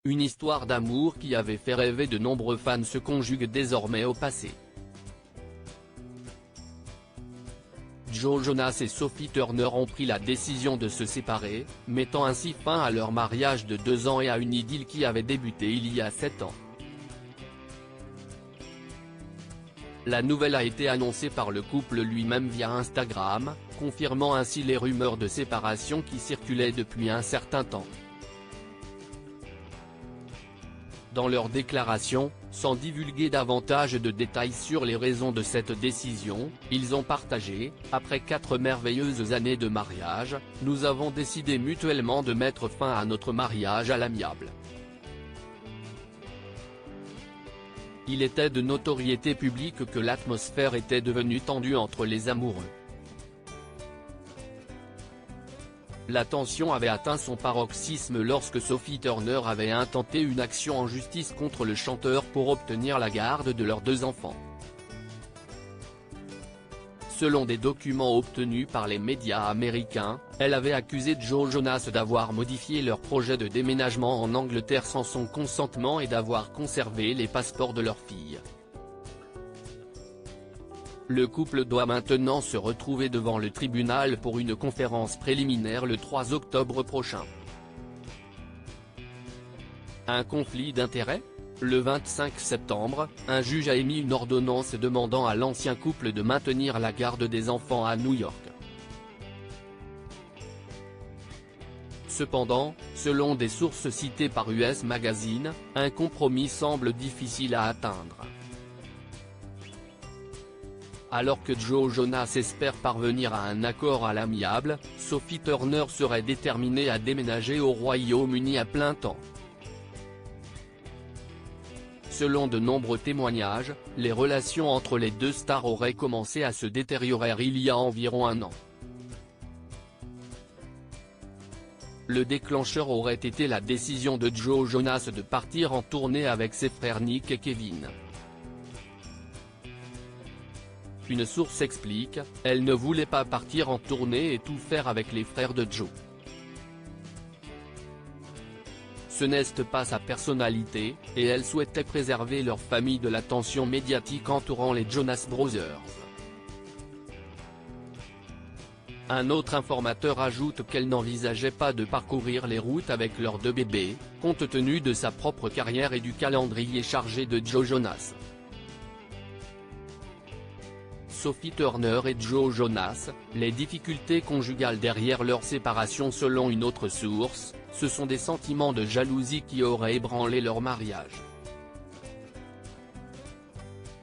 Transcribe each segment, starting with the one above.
Une histoire d'amour qui avait fait rêver de nombreux fans se conjugue désormais au passé. Joe Jonas et Sophie Turner ont pris la décision de se séparer, mettant ainsi fin à leur mariage de 2 ans et à une idylle qui avait débuté il y a 7 ans. La nouvelle a été annoncée par le couple lui-même via Instagram, confirmant ainsi les rumeurs de séparation qui circulaient depuis un certain temps. Dans leur déclaration, sans divulguer davantage de détails sur les raisons de cette décision, ils ont partagé « Après 4 merveilleuses années de mariage, nous avons décidé mutuellement de mettre fin à notre mariage à l'amiable. Il était de notoriété publique que l'atmosphère était devenue tendue entre les amoureux. La tension avait atteint son paroxysme lorsque Sophie Turner avait intenté une action en justice contre le chanteur pour obtenir la garde de leurs 2 enfants. Selon des documents obtenus par les médias américains, elle avait accusé Joe Jonas d'avoir modifié leur projet de déménagement en Angleterre sans son consentement et d'avoir conservé les passeports de leur fille. Le couple doit maintenant se retrouver devant le tribunal pour une conférence préliminaire le 3 octobre prochain. Un conflit d'intérêts ? Le 25 septembre, un juge a émis une ordonnance demandant à l'ancien couple de maintenir la garde des enfants à New York. Cependant, selon des sources citées par US Magazine, un compromis semble difficile à atteindre. Alors que Joe Jonas espère parvenir à un accord à l'amiable, Sophie Turner serait déterminée à déménager au Royaume-Uni à plein temps. Selon de nombreux témoignages, les relations entre les 2 stars auraient commencé à se détériorer il y a environ 1 an. Le déclencheur aurait été la décision de Joe Jonas de partir en tournée avec ses frères Nick et Kevin. Une source explique, elle ne voulait pas partir en tournée et tout faire avec les frères de Joe. Ce n'est pas sa personnalité, et elle souhaitait préserver leur famille de l'attention médiatique entourant les Jonas Brothers. Un autre informateur ajoute qu'elle n'envisageait pas de parcourir les routes avec leurs 2 bébés, compte tenu de sa propre carrière et du calendrier chargé de Joe Jonas. Sophie Turner et Joe Jonas, les difficultés conjugales derrière leur séparation selon une autre source, ce sont des sentiments de jalousie qui auraient ébranlé leur mariage.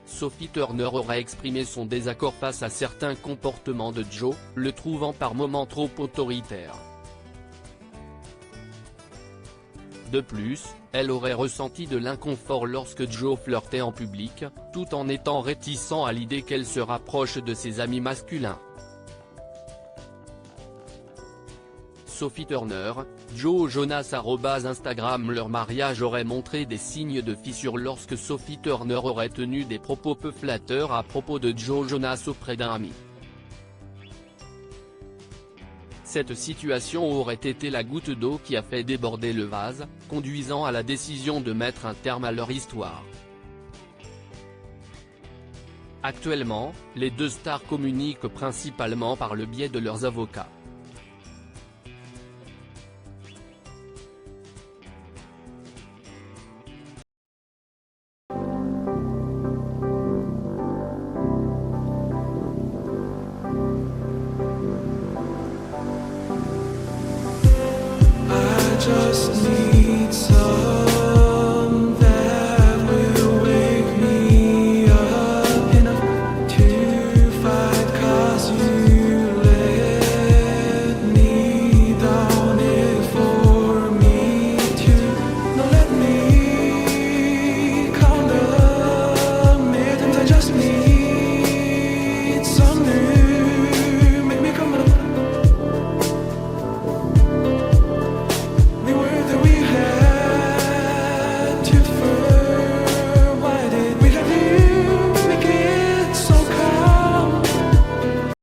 Sophie Turner aurait exprimé son désaccord face à certains comportements de Joe, le trouvant par moments trop autoritaire. De plus, elle aurait ressenti de l'inconfort lorsque Joe flirtait en public, tout en étant réticent à l'idée qu'elle se rapproche de ses amis masculins. Sophie Turner, Joe Jonas @Instagram. Leur mariage aurait montré des signes de fissure lorsque Sophie Turner aurait tenu des propos peu flatteurs à propos de Joe Jonas auprès d'un ami. Cette situation aurait été la goutte d'eau qui a fait déborder le vase, conduisant à la décision de mettre un terme à leur histoire. Actuellement, les 2 stars communiquent principalement par le biais de leurs avocats.